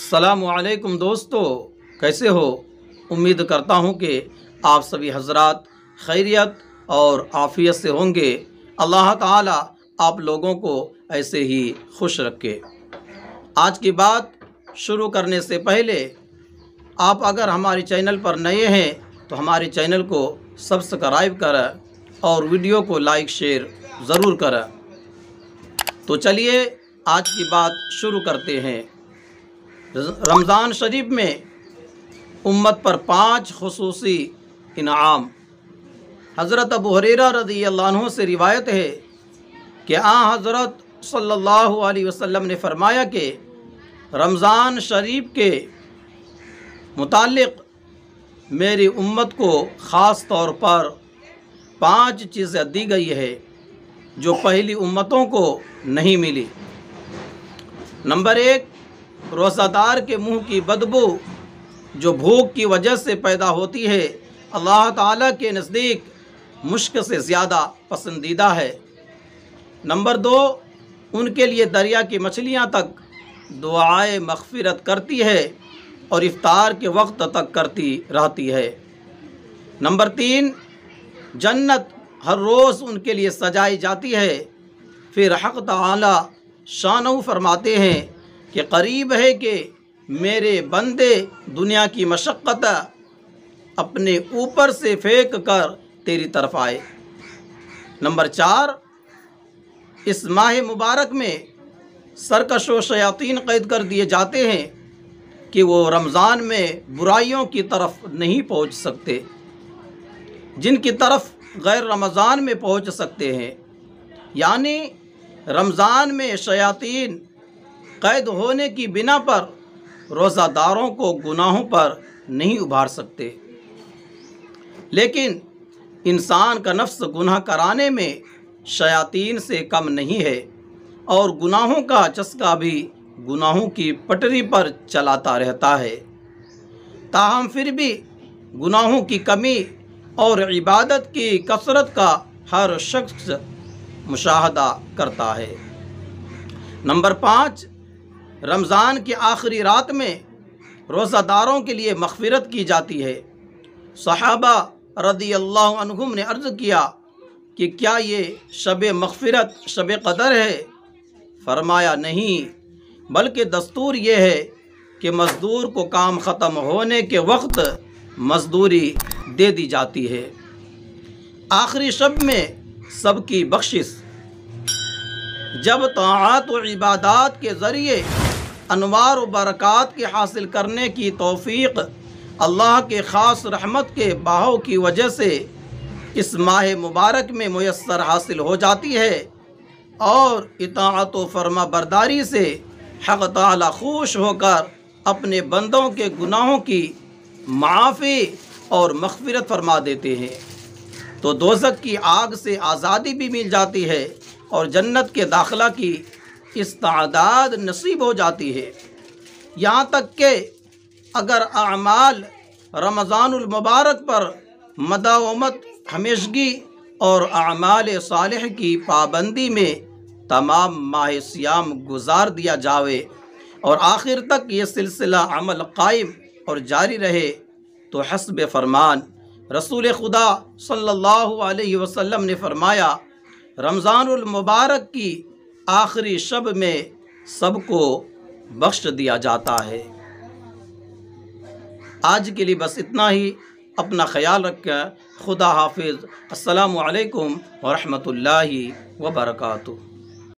अस्सलामु अलैकुम दोस्तों, कैसे हो। उम्मीद करता हूँ कि आप सभी हजरात खैरियत और आफ़ियत से होंगे। अल्लाह ताला आप लोगों को ऐसे ही खुश रखे। आज की बात शुरू करने से पहले आप अगर हमारे चैनल पर नए हैं तो हमारे चैनल को सब्सक्राइब करें और वीडियो को लाइक शेयर ज़रूर करें। तो चलिए आज की बात शुरू करते हैं। रमज़ान शरीफ में उम्मत पर 5 खुसूसी इनाम। हज़रत अबू हुरैरा रज़ी अल्लाह अन्हु से रिवायत है कि हज़रत सल्लल्लाहु अलैहि वसल्लम ने फरमाया कि रमज़ान शरीफ के मुतालिक मेरी उम्मत को ख़ास तौर पर 5 चीज़ें दी गई है जो पहली उम्मतों को नहीं मिली। नंबर 1, रोज़ादार के मुंह की बदबू जो भूख की वजह से पैदा होती है, अल्लाह ताला के नज़दीक मुश्क से ज़्यादा पसंदीदा है। नंबर 2, उनके लिए दरिया की मछलियां तक दुआए मग़फ़िरत करती है और इफ्तार के वक्त तक करती रहती है। नंबर 3, जन्नत हर रोज़ उनके लिए सजाई जाती है। फिर हक़ ताला शानहू फरमाते हैं कि करीब है कि मेरे बंदे दुनिया की मशक्क़त अपने ऊपर से फेंक कर तेरी तरफ आए। नंबर 4, इस माह मुबारक में सरकश व शयातीन कैद कर दिए जाते हैं कि वो रमज़ान में बुराइयों की तरफ नहीं पहुंच सकते, जिनकी तरफ गैर रमज़ान में पहुंच सकते हैं। यानी रमज़ान में शयातीन कैद होने की बिना पर रोज़ादारों को गुनाहों पर नहीं उभार सकते, लेकिन इंसान का नफ्स गुनाह कराने में शयातीन से कम नहीं है और गुनाहों का चस्का भी गुनाहों की पटरी पर चलाता रहता है। ताहम फिर भी गुनाहों की कमी और इबादत की कसरत का हर शख्स मुशाहदा करता है। नंबर 5, रमज़ान की आखिरी रात में रोज़ादारों के लिए मग़फ़िरत की जाती है। सहाबा रज़ी अल्लाह अन्हुम ने अर्ज़ किया कि क्या ये शब मग़फ़िरत शब क़दर है? फरमाया नहीं, बल्कि दस्तूर ये है कि मज़दूर को काम ख़त्म होने के वक्त मज़दूरी दे दी जाती है। आखिरी शब में सबकी बख्शिश, जब ताआत व इबादात के ज़रिए अनवार व बरक़ात के हासिल करने की तौफ़ीक़ अल्लाह के ख़ास रहमत के बहाव की वजह से इस माह मुबारक में मुयस्सर हासिल हो जाती है और इताअत व फरमा बरदारी से हक़ ताला खुश होकर अपने बंदों के गुनाहों की माफ़ी और मग़फ़िरत फरमा देते हैं, तो दोज़ख की आग से आज़ादी भी मिल जाती है और जन्नत के दाखिला की इस्तादाद नसीब हो जाती है। यहाँ तक कि अगर आमाल रमज़ानुल मुबारक पर मदावमत, हमेशगी और आमाल सालिह की पाबंदी में तमाम माह सियाम गुजार दिया जावे और आखिर तक ये सिलसिला अमल कायम और जारी रहे, तो हस्ब फरमान रसूल खुदा सल्लल्लाहु अलैहि वसल्लम ने फरमाया, रमज़ानुल मुबारक की आखिरी शब में सबको बख्श दिया जाता है। आज के लिए बस इतना ही। अपना ख्याल रखें। खुदा हाफिज़। अस्सलामु अलैकुम व रहमतुल्लाहि व बरकातुहू।